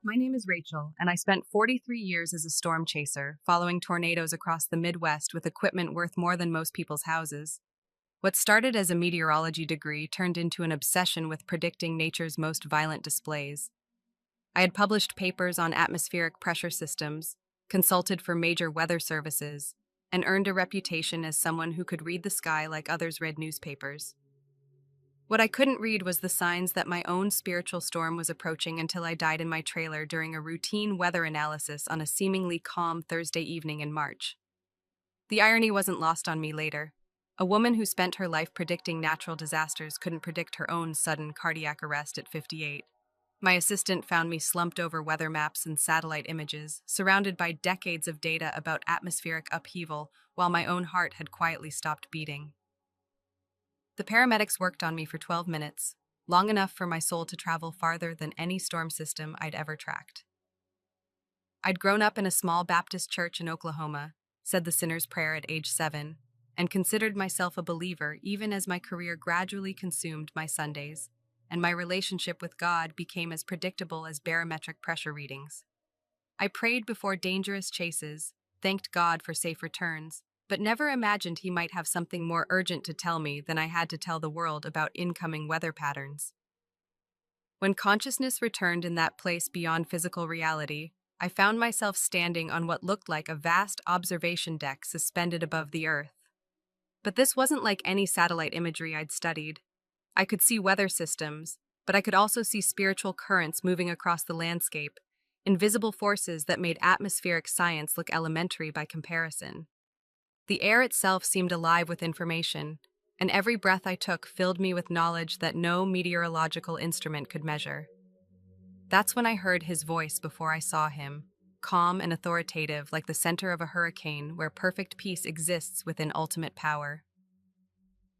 My name is Rachel, and I spent 43 years as a storm chaser, following tornadoes across the Midwest with equipment worth more than most people's houses. What started as a meteorology degree turned into an obsession with predicting nature's most violent displays. I had published papers on atmospheric pressure systems, consulted for major weather services, and earned a reputation as someone who could read the sky like others read newspapers. What I couldn't read was the signs that my own spiritual storm was approaching until I died in my trailer during a routine weather analysis on a seemingly calm Thursday evening in March. The irony wasn't lost on me later. A woman who spent her life predicting natural disasters couldn't predict her own sudden cardiac arrest at 58. My assistant found me slumped over weather maps and satellite images, surrounded by decades of data about atmospheric upheaval, while my own heart had quietly stopped beating. The paramedics worked on me for 12 minutes, long enough for my soul to travel farther than any storm system I'd ever tracked. I'd grown up in a small Baptist church in Oklahoma, said the sinner's prayer at age 7, and considered myself a believer even as my career gradually consumed my Sundays, and my relationship with God became as predictable as barometric pressure readings. I prayed before dangerous chases, thanked God for safe returns, but never imagined he might have something more urgent to tell me than I had to tell the world about incoming weather patterns. When consciousness returned in that place beyond physical reality, I found myself standing on what looked like a vast observation deck suspended above the earth. But this wasn't like any satellite imagery I'd studied. I could see weather systems, but I could also see spiritual currents moving across the landscape, invisible forces that made atmospheric science look elementary by comparison. The air itself seemed alive with information, and every breath I took filled me with knowledge that no meteorological instrument could measure. That's when I heard his voice before I saw him, calm and authoritative like the center of a hurricane where perfect peace exists within ultimate power.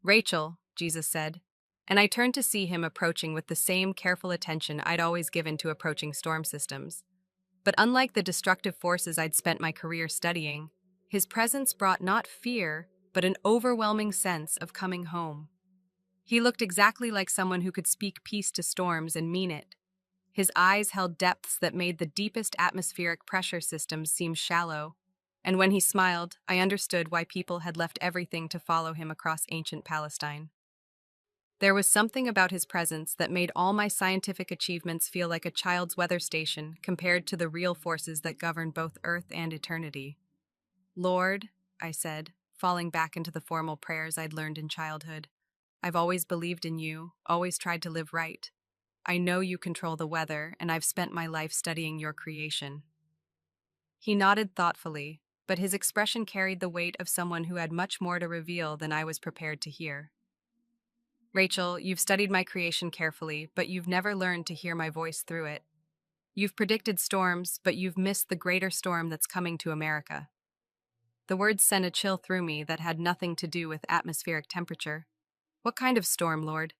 "Rachel," Jesus said, and I turned to see him approaching with the same careful attention I'd always given to approaching storm systems. But unlike the destructive forces I'd spent my career studying, his presence brought not fear, but an overwhelming sense of coming home. He looked exactly like someone who could speak peace to storms and mean it. His eyes held depths that made the deepest atmospheric pressure systems seem shallow, and when he smiled, I understood why people had left everything to follow him across ancient Palestine. There was something about his presence that made all my scientific achievements feel like a child's weather station compared to the real forces that govern both Earth and eternity. "Lord," I said, falling back into the formal prayers I'd learned in childhood, "I've always believed in you, always tried to live right. I know you control the weather, and I've spent my life studying your creation." He nodded thoughtfully, but his expression carried the weight of someone who had much more to reveal than I was prepared to hear. "Rachel, you've studied my creation carefully, but you've never learned to hear my voice through it. You've predicted storms, but you've missed the greater storm that's coming to America." The words sent a chill through me that had nothing to do with atmospheric temperature. "What kind of storm, Lord?"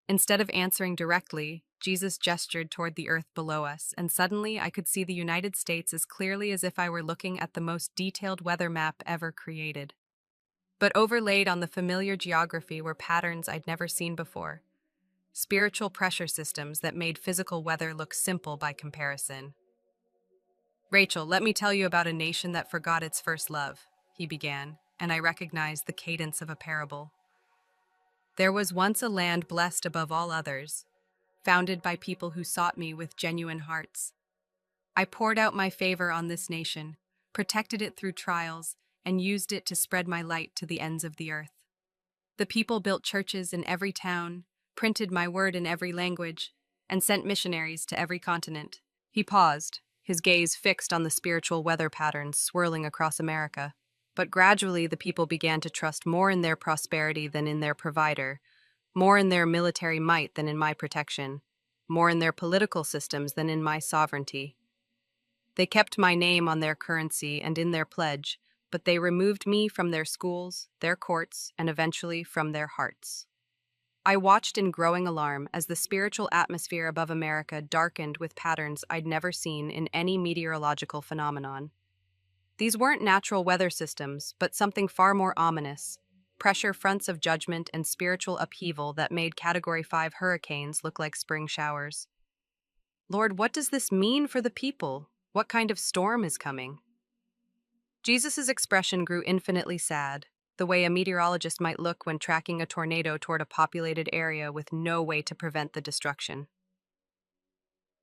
Instead of answering directly, Jesus gestured toward the earth below us, and suddenly I could see the United States as clearly as if I were looking at the most detailed weather map ever created. But overlaid on the familiar geography were patterns I'd never seen before. Spiritual pressure systems that made physical weather look simple by comparison. "Rachel, let me tell you about a nation that forgot its first love," he began, and I recognized the cadence of a parable. "There was once a land blessed above all others, founded by people who sought me with genuine hearts. I poured out my favor on this nation, protected it through trials, and used it to spread my light to the ends of the earth. The people built churches in every town, printed my word in every language, and sent missionaries to every continent." He paused, his gaze fixed on the spiritual weather patterns swirling across America. "But gradually the people began to trust more in their prosperity than in their provider, more in their military might than in my protection, more in their political systems than in my sovereignty. They kept my name on their currency and in their pledge, but they removed me from their schools, their courts, and eventually from their hearts." I watched in growing alarm as the spiritual atmosphere above America darkened with patterns I'd never seen in any meteorological phenomenon. These weren't natural weather systems, but something far more ominous: pressure fronts of judgment and spiritual upheaval that made Category 5 hurricanes look like spring showers. Lord, what does this mean for the people? What kind of storm is coming? Jesus' expression grew infinitely sad, the way a meteorologist might look when tracking a tornado toward a populated area with no way to prevent the destruction.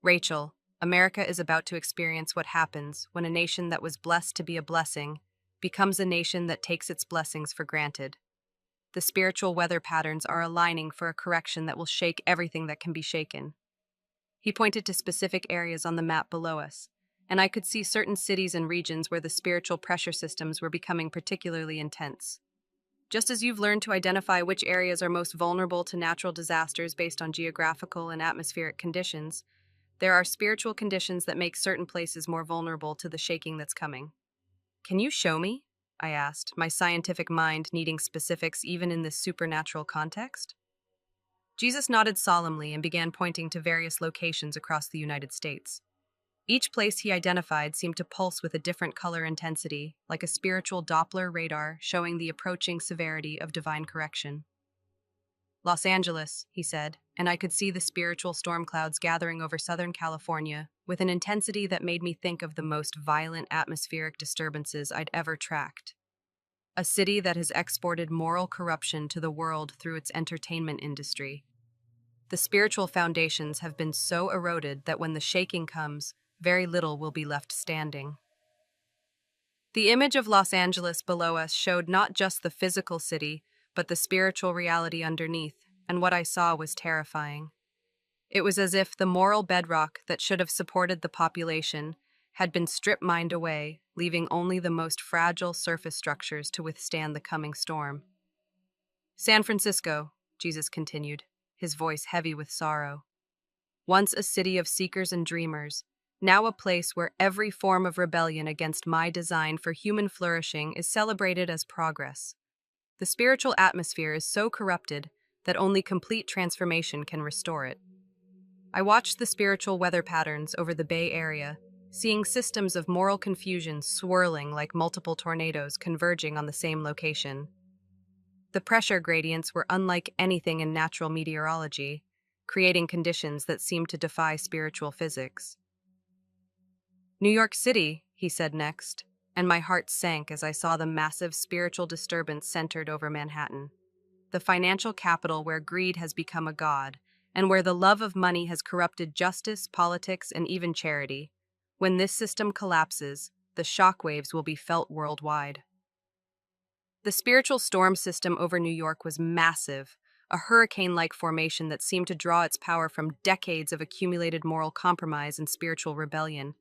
Rachel, America is about to experience what happens when a nation that was blessed to be a blessing becomes a nation that takes its blessings for granted. The spiritual weather patterns are aligning for a correction that will shake everything that can be shaken. He pointed to specific areas on the map below us, and I could see certain cities and regions where the spiritual pressure systems were becoming particularly intense. Just as you've learned to identify which areas are most vulnerable to natural disasters based on geographical and atmospheric conditions, there are spiritual conditions that make certain places more vulnerable to the shaking that's coming. Can you show me? I asked, my scientific mind needing specifics even in this supernatural context. Jesus nodded solemnly and began pointing to various locations across the United States. Each place he identified seemed to pulse with a different color intensity, like a spiritual Doppler radar showing the approaching severity of divine correction. Los Angeles, he said, and I could see the spiritual storm clouds gathering over Southern California with an intensity that made me think of the most violent atmospheric disturbances I'd ever tracked. A city that has exported moral corruption to the world through its entertainment industry. The spiritual foundations have been so eroded that when the shaking comes, very little will be left standing. The image of Los Angeles below us showed not just the physical city, but the spiritual reality underneath, and what I saw was terrifying. It was as if the moral bedrock that should have supported the population had been strip-mined away, leaving only the most fragile surface structures to withstand the coming storm. San Francisco, Jesus continued, his voice heavy with sorrow. Once a city of seekers and dreamers, now a place where every form of rebellion against my design for human flourishing is celebrated as progress. The spiritual atmosphere is so corrupted that only complete transformation can restore it. I watched the spiritual weather patterns over the Bay Area, seeing systems of moral confusion swirling like multiple tornadoes converging on the same location. The pressure gradients were unlike anything in natural meteorology, creating conditions that seemed to defy spiritual physics. New York City, he said next, and my heart sank as I saw the massive spiritual disturbance centered over Manhattan. The financial capital where greed has become a god, and where the love of money has corrupted justice, politics, and even charity. When this system collapses, the shockwaves will be felt worldwide. The spiritual storm system over New York was massive, a hurricane-like formation that seemed to draw its power from decades of accumulated moral compromise and spiritual rebellion.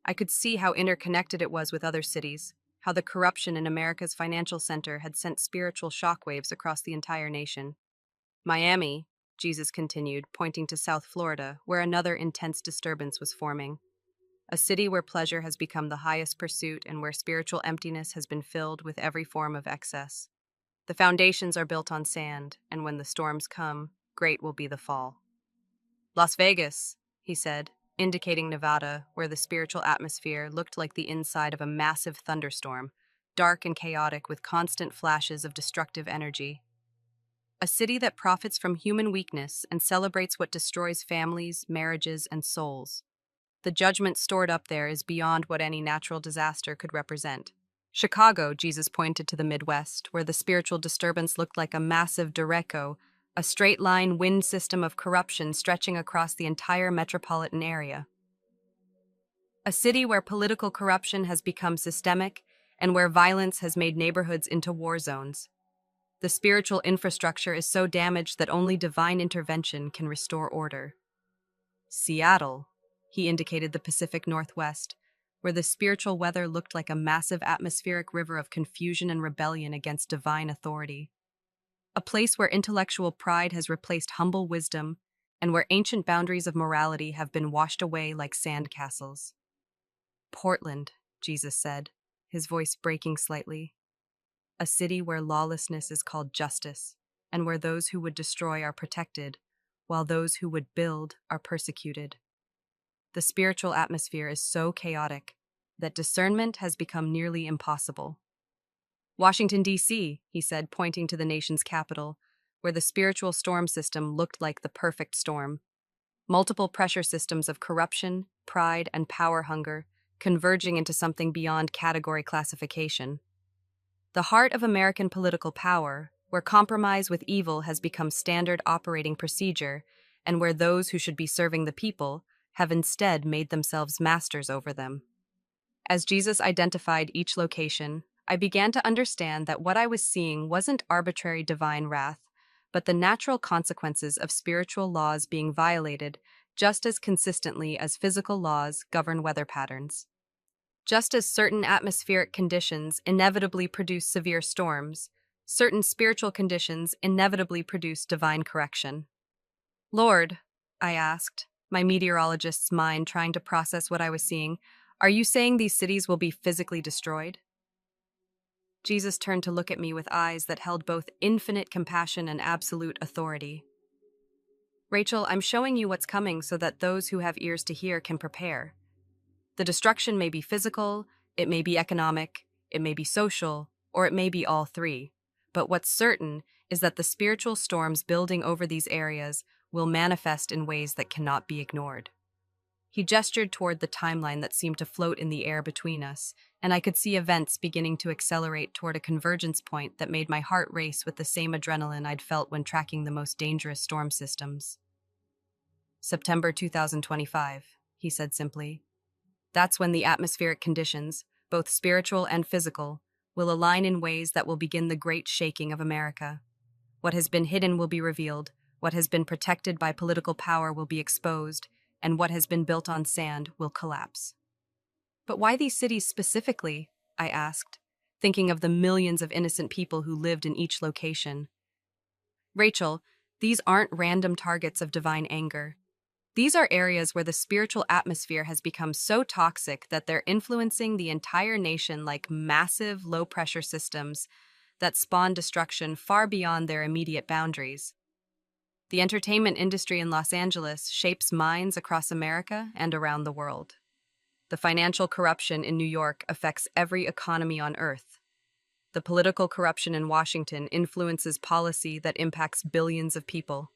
I could see how interconnected it was with other cities, how the corruption in America's financial center had sent spiritual shockwaves across the entire nation. Miami, Jesus continued, pointing to South Florida, where another intense disturbance was forming. A city where pleasure has become the highest pursuit and where spiritual emptiness has been filled with every form of excess. The foundations are built on sand, and when the storms come, great will be the fall. Las Vegas, he said, indicating Nevada, where the spiritual atmosphere looked like the inside of a massive thunderstorm, dark and chaotic with constant flashes of destructive energy. A city that profits from human weakness and celebrates what destroys families, marriages, and souls. The judgment stored up there is beyond what any natural disaster could represent. Chicago, Jesus pointed to the Midwest, where the spiritual disturbance looked like a massive derecho, a straight-line wind system of corruption stretching across the entire metropolitan area. A city where political corruption has become systemic and where violence has made neighborhoods into war zones. The spiritual infrastructure is so damaged that only divine intervention can restore order. Seattle, he indicated the Pacific Northwest, where the spiritual weather looked like a massive atmospheric river of confusion and rebellion against divine authority. A place where intellectual pride has replaced humble wisdom, and where ancient boundaries of morality have been washed away like sandcastles. Portland, Jesus said, his voice breaking slightly. A city where lawlessness is called justice, and where those who would destroy are protected, while those who would build are persecuted. The spiritual atmosphere is so chaotic that discernment has become nearly impossible. Washington, D.C., he said, pointing to the nation's capital, where the spiritual storm system looked like the perfect storm. multiple pressure systems of corruption, pride, and power hunger converging into something beyond category classification. The heart of American political power, where compromise with evil has become standard operating procedure, and where those who should be serving the people have instead made themselves masters over them. As Jesus identified each location, I began to understand that what I was seeing wasn't arbitrary divine wrath, but the natural consequences of spiritual laws being violated just as consistently as physical laws govern weather patterns. Just as certain atmospheric conditions inevitably produce severe storms, certain spiritual conditions inevitably produce divine correction. Lord, I asked, my meteorologist's mind trying to process what I was seeing, are you saying these cities will be physically destroyed? Jesus turned to look at me with eyes that held both infinite compassion and absolute authority. Rachel, I'm showing you what's coming so that those who have ears to hear can prepare. The destruction may be physical, it may be economic, it may be social, or it may be all three. But what's certain is that the spiritual storms building over these areas will manifest in ways that cannot be ignored. He gestured toward the timeline that seemed to float in the air between us, and I could see events beginning to accelerate toward a convergence point that made my heart race with the same adrenaline I'd felt when tracking the most dangerous storm systems. September 2025, he said simply. That's when the atmospheric conditions, both spiritual and physical, will align in ways that will begin the great shaking of America. What has been hidden will be revealed, what has been protected by political power will be exposed, and what has been built on sand will collapse. But why these cities specifically? I asked, thinking of the millions of innocent people who lived in each location. Rachel, these aren't random targets of divine anger. These are areas where the spiritual atmosphere has become so toxic that they're influencing the entire nation like massive low-pressure systems that spawn destruction far beyond their immediate boundaries. The entertainment industry in Los Angeles shapes minds across America and around the world. The financial corruption in New York affects every economy on Earth. The political corruption in Washington influences policy that impacts billions of people.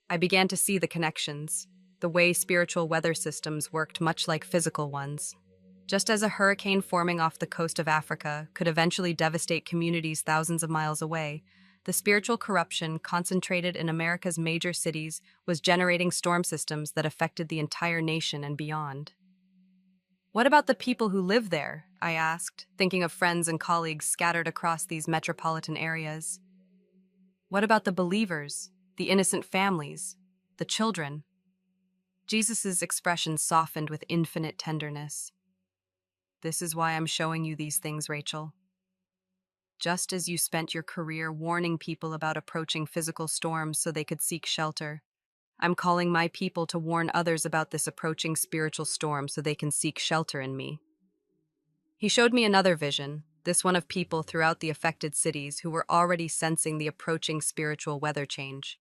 I began to see the connections, the way spiritual weather systems worked much like physical ones. Just as a hurricane forming off the coast of Africa could eventually devastate communities thousands of miles away, the spiritual corruption concentrated in America's major cities was generating storm systems that affected the entire nation and beyond. What about the people who live there? I asked, thinking of friends and colleagues scattered across these metropolitan areas. What about the believers, the innocent families, the children? Jesus' expression softened with infinite tenderness. This is why I'm showing you these things, Rachel. Just as you spent your career warning people about approaching physical storms so they could seek shelter, I'm calling my people to warn others about this approaching spiritual storm so they can seek shelter in me. He showed me another vision, this one of people throughout the affected cities who were already sensing the approaching spiritual weather change.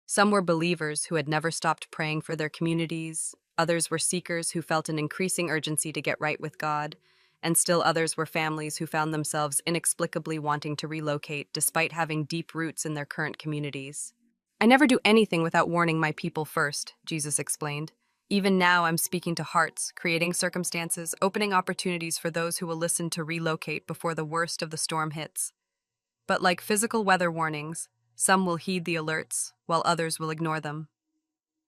Some were believers who had never stopped praying for their communities, others were seekers who felt an increasing urgency to get right with God, and still others were families who found themselves inexplicably wanting to relocate despite having deep roots in their current communities. I never do anything without warning my people first, Jesus explained. Even now I'm speaking to hearts, creating circumstances, opening opportunities for those who will listen to relocate before the worst of the storm hits. But like physical weather warnings, some will heed the alerts, while others will ignore them.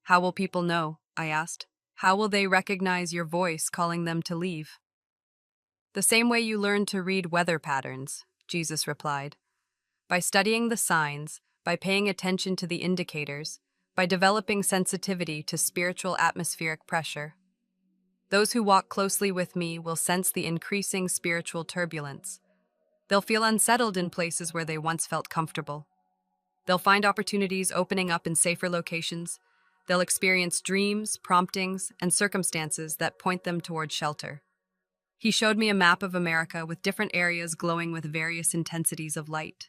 How will people know? I asked. How will they recognize your voice calling them to leave? The same way you learn to read weather patterns, Jesus replied. By studying the signs, by paying attention to the indicators, by developing sensitivity to spiritual atmospheric pressure. Those who walk closely with me will sense the increasing spiritual turbulence. They'll feel unsettled in places where they once felt comfortable. They'll find opportunities opening up in safer locations. They'll experience dreams, promptings, and circumstances that point them toward shelter. He showed me a map of America with different areas glowing with various intensities of light.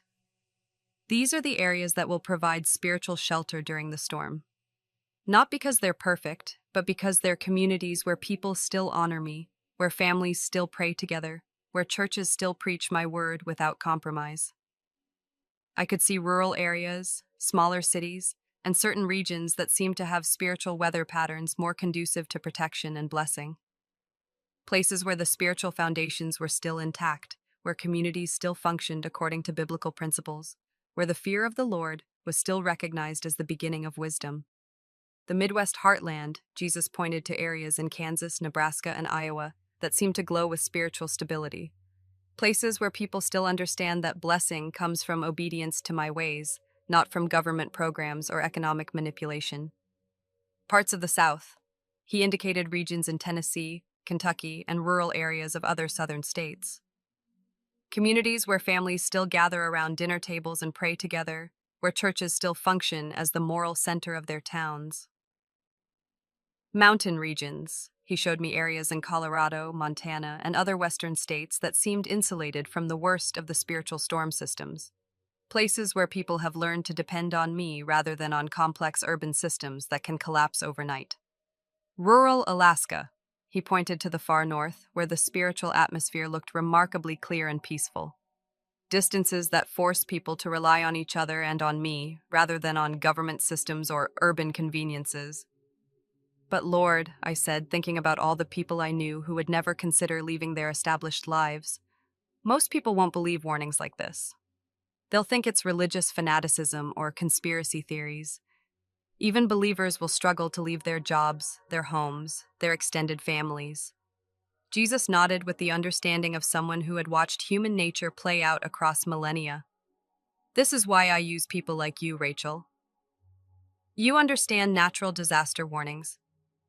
These are the areas that will provide spiritual shelter during the storm. Not because they're perfect, but because they're communities where people still honor me, where families still pray together, where churches still preach my word without compromise. I could see rural areas, smaller cities, and certain regions that seemed to have spiritual weather patterns more conducive to protection and blessing. Places where the spiritual foundations were still intact, where communities still functioned according to biblical principles, where the fear of the Lord was still recognized as the beginning of wisdom. The Midwest heartland, Jesus pointed to areas in Kansas, Nebraska, and Iowa that seemed to glow with spiritual stability. Places where people still understand that blessing comes from obedience to my ways, not from government programs or economic manipulation. Parts of the South. He indicated regions in Tennessee, Kentucky, and rural areas of other southern states. Communities where families still gather around dinner tables and pray together, where churches still function as the moral center of their towns. Mountain regions. He showed me areas in Colorado, Montana, and other western states that seemed insulated from the worst of the spiritual storm systems. Places where people have learned to depend on me rather than on complex urban systems that can collapse overnight. Rural Alaska. He pointed to the far north, where the spiritual atmosphere looked remarkably clear and peaceful. Distances that force people to rely on each other and on me, rather than on government systems or urban conveniences. But Lord, I said, thinking about all the people I knew who would never consider leaving their established lives, most people won't believe warnings like this. They'll think it's religious fanaticism or conspiracy theories. Even believers will struggle to leave their jobs, their homes, their extended families. Jesus nodded with the understanding of someone who had watched human nature play out across millennia. This is why I use people like you, Rachel. You understand natural disaster warnings.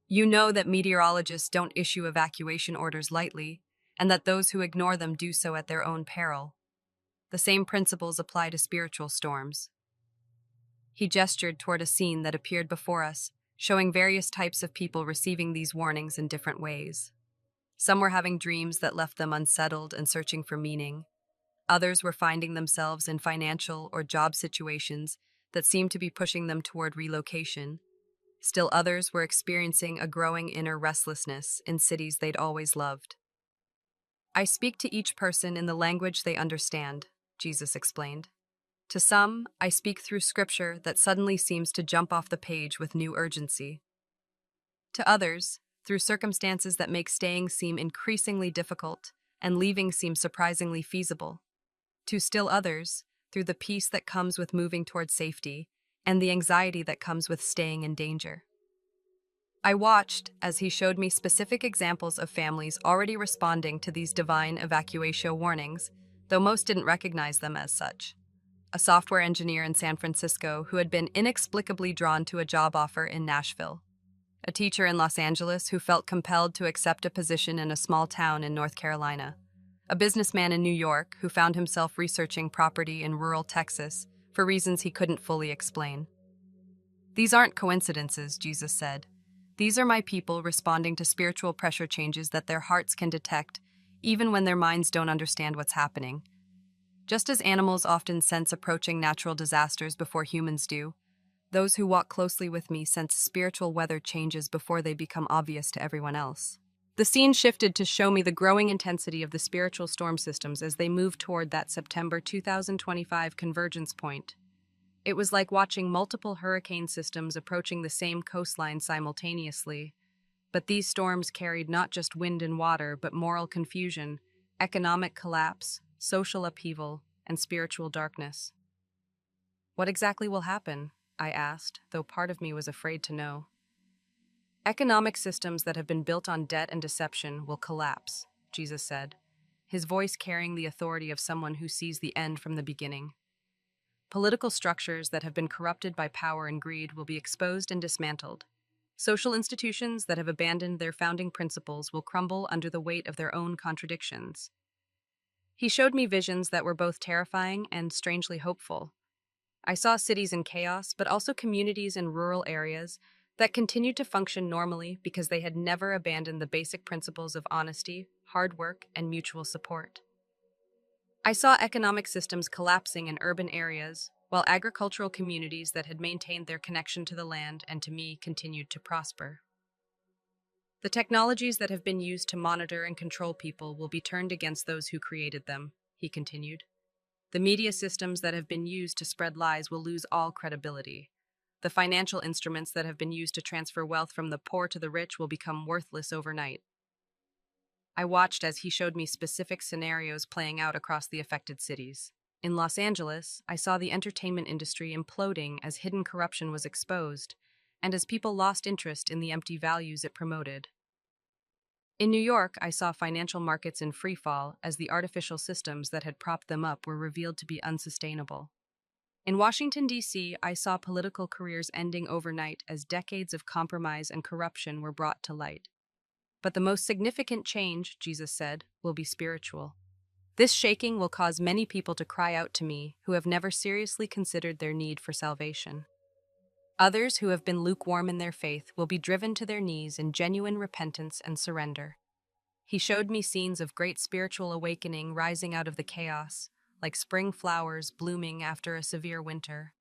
You know that meteorologists don't issue evacuation orders lightly, and that those who ignore them do so at their own peril. The same principles apply to spiritual storms. He gestured toward a scene that appeared before us, showing various types of people receiving these warnings in different ways. Some were having dreams that left them unsettled and searching for meaning. Others were finding themselves in financial or job situations that seemed to be pushing them toward relocation. Still others were experiencing a growing inner restlessness in cities they'd always loved. I speak to each person in the language they understand, Jesus explained. To some, I speak through scripture that suddenly seems to jump off the page with new urgency. To others, through circumstances that make staying seem increasingly difficult and leaving seem surprisingly feasible. To still others, through the peace that comes with moving toward safety and the anxiety that comes with staying in danger. I watched as he showed me specific examples of families already responding to these divine evacuation warnings, though most didn't recognize them as such. A software engineer in San Francisco who had been inexplicably drawn to a job offer in Nashville. A teacher in Los Angeles who felt compelled to accept a position in a small town in North Carolina. A businessman in New York who found himself researching property in rural Texas for reasons he couldn't fully explain. These aren't coincidences, Jesus said. These are my people responding to spiritual pressure changes that their hearts can detect, even when their minds don't understand what's happening. Just as animals often sense approaching natural disasters before humans do, those who walk closely with me sense spiritual weather changes before they become obvious to everyone else. The scene shifted to show me the growing intensity of the spiritual storm systems as they moved toward that September 2025 convergence point. It was like watching multiple hurricane systems approaching the same coastline simultaneously. But these storms carried not just wind and water, but moral confusion, economic collapse, social upheaval, and spiritual darkness. What exactly will happen? I asked, though part of me was afraid to know. Economic systems that have been built on debt and deception will collapse, Jesus said, his voice carrying the authority of someone who sees the end from the beginning. Political structures that have been corrupted by power and greed will be exposed and dismantled. Social institutions that have abandoned their founding principles will crumble under the weight of their own contradictions. He showed me visions that were both terrifying and strangely hopeful. I saw cities in chaos, but also communities in rural areas that continued to function normally because they had never abandoned the basic principles of honesty, hard work, and mutual support. I saw economic systems collapsing in urban areas, while agricultural communities that had maintained their connection to the land and to me continued to prosper. The technologies that have been used to monitor and control people will be turned against those who created them, he continued. The media systems that have been used to spread lies will lose all credibility. The financial instruments that have been used to transfer wealth from the poor to the rich will become worthless overnight. I watched as he showed me specific scenarios playing out across the affected cities. In Los Angeles, I saw the entertainment industry imploding as hidden corruption was exposed, and as people lost interest in the empty values it promoted. In New York, I saw financial markets in freefall as the artificial systems that had propped them up were revealed to be unsustainable. In Washington, D.C., I saw political careers ending overnight as decades of compromise and corruption were brought to light. But the most significant change, Jesus said, will be spiritual. This shaking will cause many people to cry out to me who have never seriously considered their need for salvation. Others who have been lukewarm in their faith will be driven to their knees in genuine repentance and surrender. He showed me scenes of great spiritual awakening rising out of the chaos, like spring flowers blooming after a severe winter.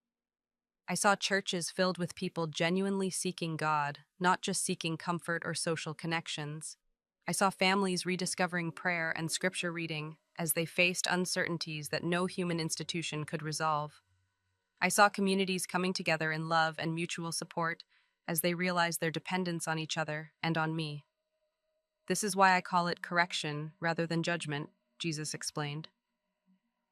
I saw churches filled with people genuinely seeking God, not just seeking comfort or social connections. I saw families rediscovering prayer and scripture reading as they faced uncertainties that no human institution could resolve. I saw communities coming together in love and mutual support as they realized their dependence on each other and on me. This is why I call it correction rather than judgment, Jesus explained.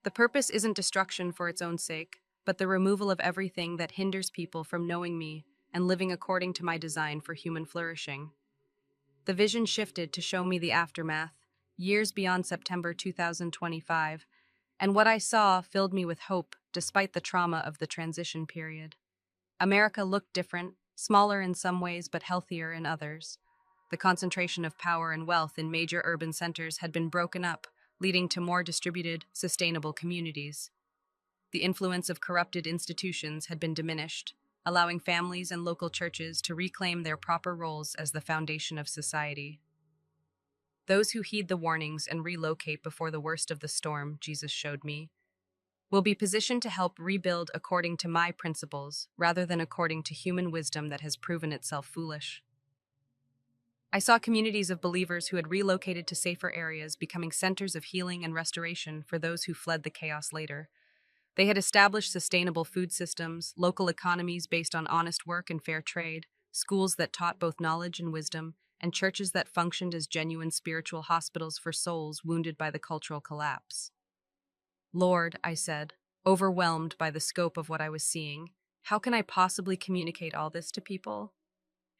The purpose isn't destruction for its own sake, but the removal of everything that hinders people from knowing me and living according to my design for human flourishing. The vision shifted to show me the aftermath, years beyond September 2025, and what I saw filled me with hope despite the trauma of the transition period. America looked different, smaller in some ways but healthier in others. The concentration of power and wealth in major urban centers had been broken up, leading to more distributed, sustainable communities. The influence of corrupted institutions had been diminished, allowing families and local churches to reclaim their proper roles as the foundation of society. Those who heed the warnings and relocate before the worst of the storm, Jesus showed me, will be positioned to help rebuild according to my principles rather than according to human wisdom that has proven itself foolish. I saw communities of believers who had relocated to safer areas becoming centers of healing and restoration for those who fled the chaos later. They had established sustainable food systems, local economies based on honest work and fair trade, schools that taught both knowledge and wisdom, and churches that functioned as genuine spiritual hospitals for souls wounded by the cultural collapse. Lord, I said, overwhelmed by the scope of what I was seeing, how can I possibly communicate all this to people?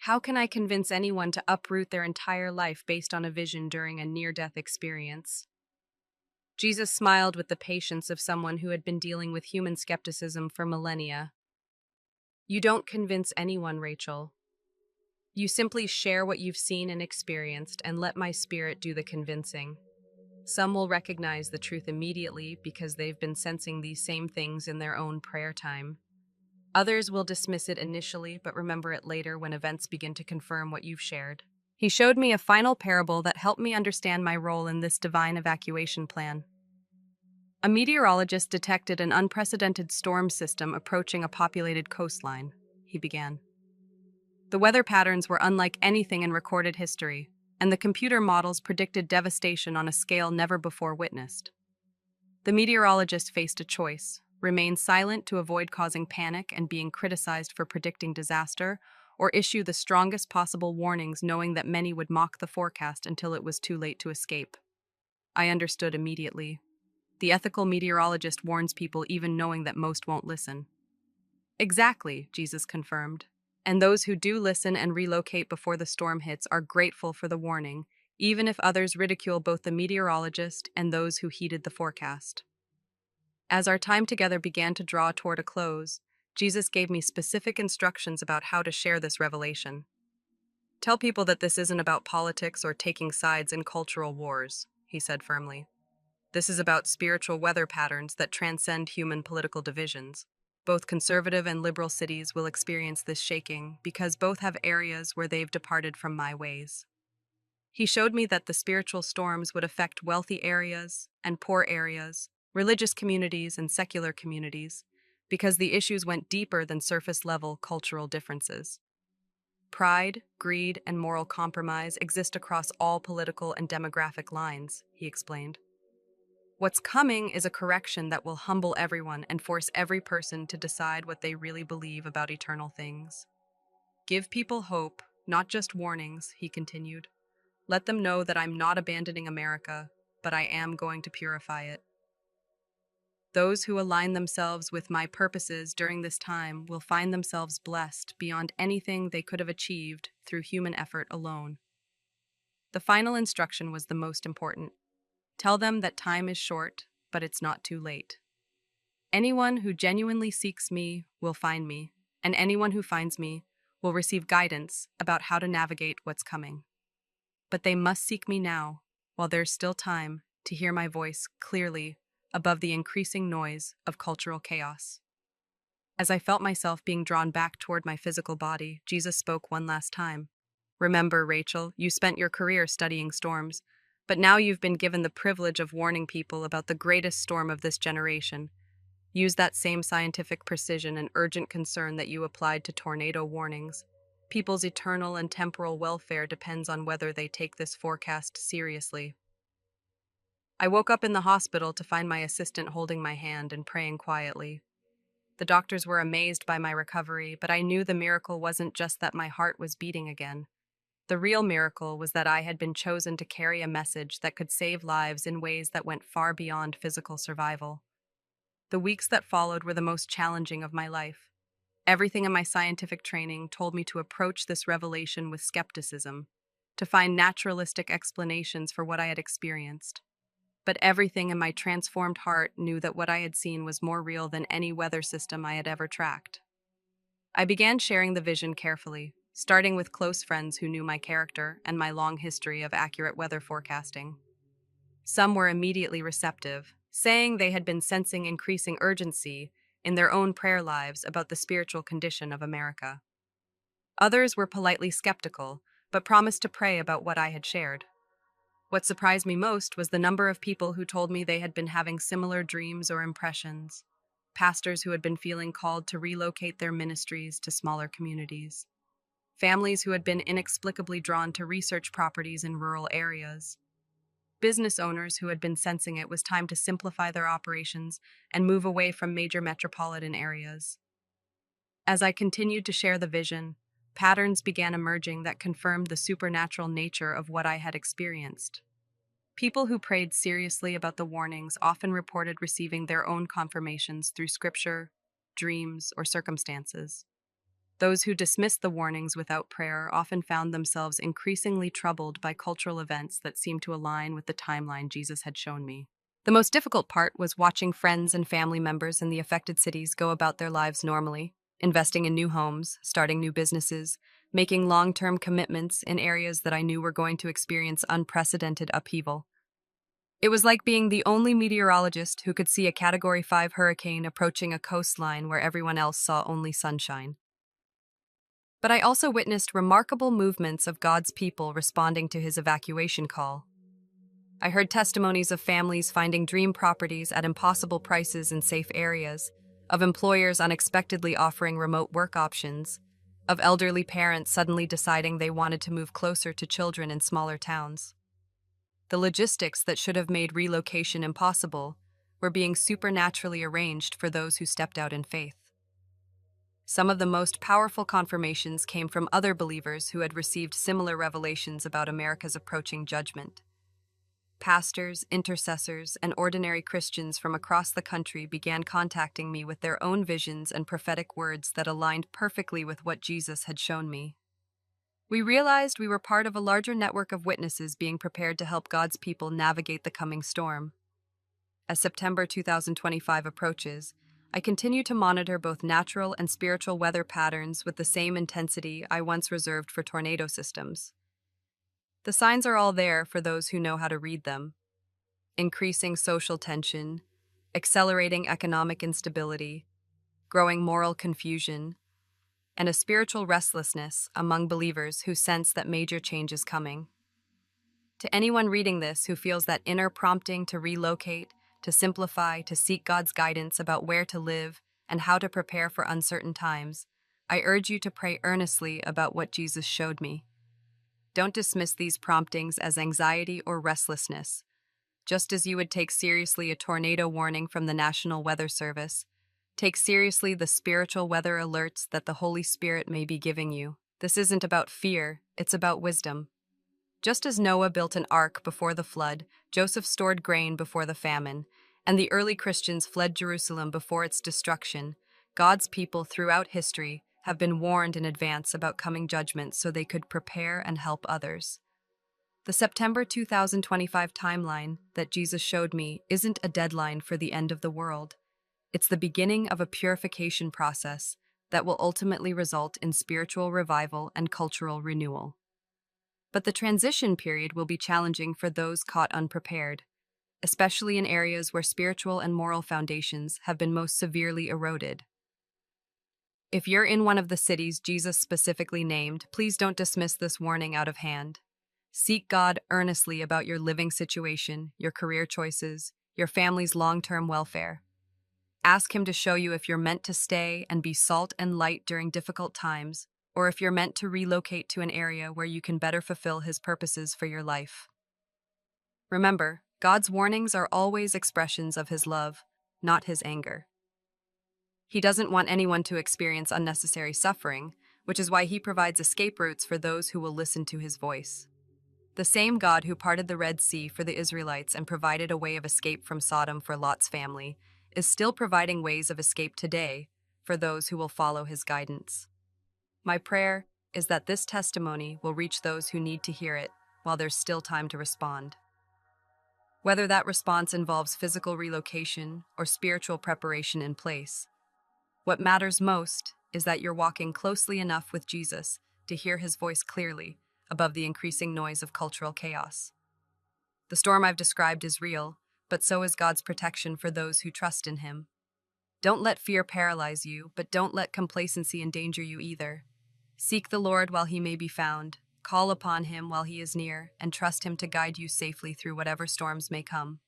How can I convince anyone to uproot their entire life based on a vision during a near-death experience? Jesus smiled with the patience of someone who had been dealing with human skepticism for millennia. You don't convince anyone, Rachel. You simply share what you've seen and experienced and let my spirit do the convincing. Some will recognize the truth immediately because they've been sensing these same things in their own prayer time. Others will dismiss it initially but remember it later when events begin to confirm what you've shared. He showed me a final parable that helped me understand my role in this divine evacuation plan. A meteorologist detected an unprecedented storm system approaching a populated coastline, he began. The weather patterns were unlike anything in recorded history, and the computer models predicted devastation on a scale never before witnessed. The meteorologist faced a choice: remain silent to avoid causing panic and being criticized for predicting disaster, or issue the strongest possible warnings knowing that many would mock the forecast until it was too late to escape. I understood immediately. The ethical meteorologist warns people even knowing that most won't listen. Exactly, Jesus confirmed. And those who do listen and relocate before the storm hits are grateful for the warning, even if others ridicule both the meteorologist and those who heeded the forecast. As our time together began to draw toward a close, Jesus gave me specific instructions about how to share this revelation. Tell people that this isn't about politics or taking sides in cultural wars, he said firmly. This is about spiritual weather patterns that transcend human political divisions. Both conservative and liberal cities will experience this shaking because both have areas where they've departed from my ways. He showed me that the spiritual storms would affect wealthy areas and poor areas, religious communities and secular communities, because the issues went deeper than surface-level cultural differences. Pride, greed, and moral compromise exist across all political and demographic lines, he explained. What's coming is a correction that will humble everyone and force every person to decide what they really believe about eternal things. Give people hope, not just warnings, he continued. Let them know that I'm not abandoning America, but I am going to purify it. Those who align themselves with my purposes during this time will find themselves blessed beyond anything they could have achieved through human effort alone. The final instruction was the most important. Tell them that time is short, but it's not too late. Anyone who genuinely seeks me will find me, and anyone who finds me will receive guidance about how to navigate what's coming. But they must seek me now, while there's still time to hear my voice clearly above the increasing noise of cultural chaos. As I felt myself being drawn back toward my physical body, Jesus spoke one last time. Remember, Rachel, you spent your career studying storms, but now you've been given the privilege of warning people about the greatest storm of this generation. Use that same scientific precision and urgent concern that you applied to tornado warnings. People's eternal and temporal welfare depends on whether they take this forecast seriously. I woke up in the hospital to find my assistant holding my hand and praying quietly. The doctors were amazed by my recovery, but I knew the miracle wasn't just that my heart was beating again. The real miracle was that I had been chosen to carry a message that could save lives in ways that went far beyond physical survival. The weeks that followed were the most challenging of my life. Everything in my scientific training told me to approach this revelation with skepticism, to find naturalistic explanations for what I had experienced. But everything in my transformed heart knew that what I had seen was more real than any weather system I had ever tracked. I began sharing the vision carefully, starting with close friends who knew my character and my long history of accurate weather forecasting. Some were immediately receptive, saying they had been sensing increasing urgency in their own prayer lives about the spiritual condition of America. Others were politely skeptical, but promised to pray about what I had shared. What surprised me most was the number of people who told me they had been having similar dreams or impressions. Pastors who had been feeling called to relocate their ministries to smaller communities. Families who had been inexplicably drawn to research properties in rural areas. Business owners who had been sensing it was time to simplify their operations and move away from major metropolitan areas. As I continued to share the vision, patterns began emerging that confirmed the supernatural nature of what I had experienced. People who prayed seriously about the warnings often reported receiving their own confirmations through scripture, dreams, or circumstances. Those who dismissed the warnings without prayer often found themselves increasingly troubled by cultural events that seemed to align with the timeline Jesus had shown me. The most difficult part was watching friends and family members in the affected cities go about their lives normally, investing in new homes, starting new businesses, making long-term commitments in areas that I knew were going to experience unprecedented upheaval. It was like being the only meteorologist who could see a Category 5 hurricane approaching a coastline where everyone else saw only sunshine. But I also witnessed remarkable movements of God's people responding to his evacuation call. I heard testimonies of families finding dream properties at impossible prices in safe areas, of employers unexpectedly offering remote work options, of elderly parents suddenly deciding they wanted to move closer to children in smaller towns. The logistics that should have made relocation impossible were being supernaturally arranged for those who stepped out in faith. Some of the most powerful confirmations came from other believers who had received similar revelations about America's approaching judgment. Pastors, intercessors, and ordinary Christians from across the country began contacting me with their own visions and prophetic words that aligned perfectly with what Jesus had shown me. We realized we were part of a larger network of witnesses being prepared to help God's people navigate the coming storm. As September 2025 approaches, I continue to monitor both natural and spiritual weather patterns with the same intensity I once reserved for tornado systems. The signs are all there for those who know how to read them. Increasing social tension, accelerating economic instability, growing moral confusion, and a spiritual restlessness among believers who sense that major change is coming. To anyone reading this who feels that inner prompting to relocate, to simplify, to seek God's guidance about where to live and how to prepare for uncertain times, I urge you to pray earnestly about what Jesus showed me. Don't dismiss these promptings as anxiety or restlessness. Just as you would take seriously a tornado warning from the National Weather Service, take seriously the spiritual weather alerts that the Holy Spirit may be giving you. This isn't about fear, it's about wisdom. Just as Noah built an ark before the flood, Joseph stored grain before the famine, and the early Christians fled Jerusalem before its destruction, God's people throughout history have been warned in advance about coming judgments so they could prepare and help others. The September 2025 timeline that Jesus showed me isn't a deadline for the end of the world. It's the beginning of a purification process that will ultimately result in spiritual revival and cultural renewal. But the transition period will be challenging for those caught unprepared, especially in areas where spiritual and moral foundations have been most severely eroded. If you're in one of the cities Jesus specifically named, please don't dismiss this warning out of hand. Seek God earnestly about your living situation, your career choices, your family's long-term welfare. Ask Him to show you if you're meant to stay and be salt and light during difficult times, or if you're meant to relocate to an area where you can better fulfill His purposes for your life. Remember, God's warnings are always expressions of His love, not His anger. He doesn't want anyone to experience unnecessary suffering, which is why He provides escape routes for those who will listen to His voice. The same God who parted the Red Sea for the Israelites and provided a way of escape from Sodom for Lot's family is still providing ways of escape today for those who will follow His guidance. My prayer is that this testimony will reach those who need to hear it while there's still time to respond. Whether that response involves physical relocation or spiritual preparation in place, what matters most is that you're walking closely enough with Jesus to hear His voice clearly above the increasing noise of cultural chaos. The storm I've described is real, but so is God's protection for those who trust in Him. Don't let fear paralyze you, but don't let complacency endanger you either. Seek the Lord while He may be found, call upon Him while He is near, and trust Him to guide you safely through whatever storms may come.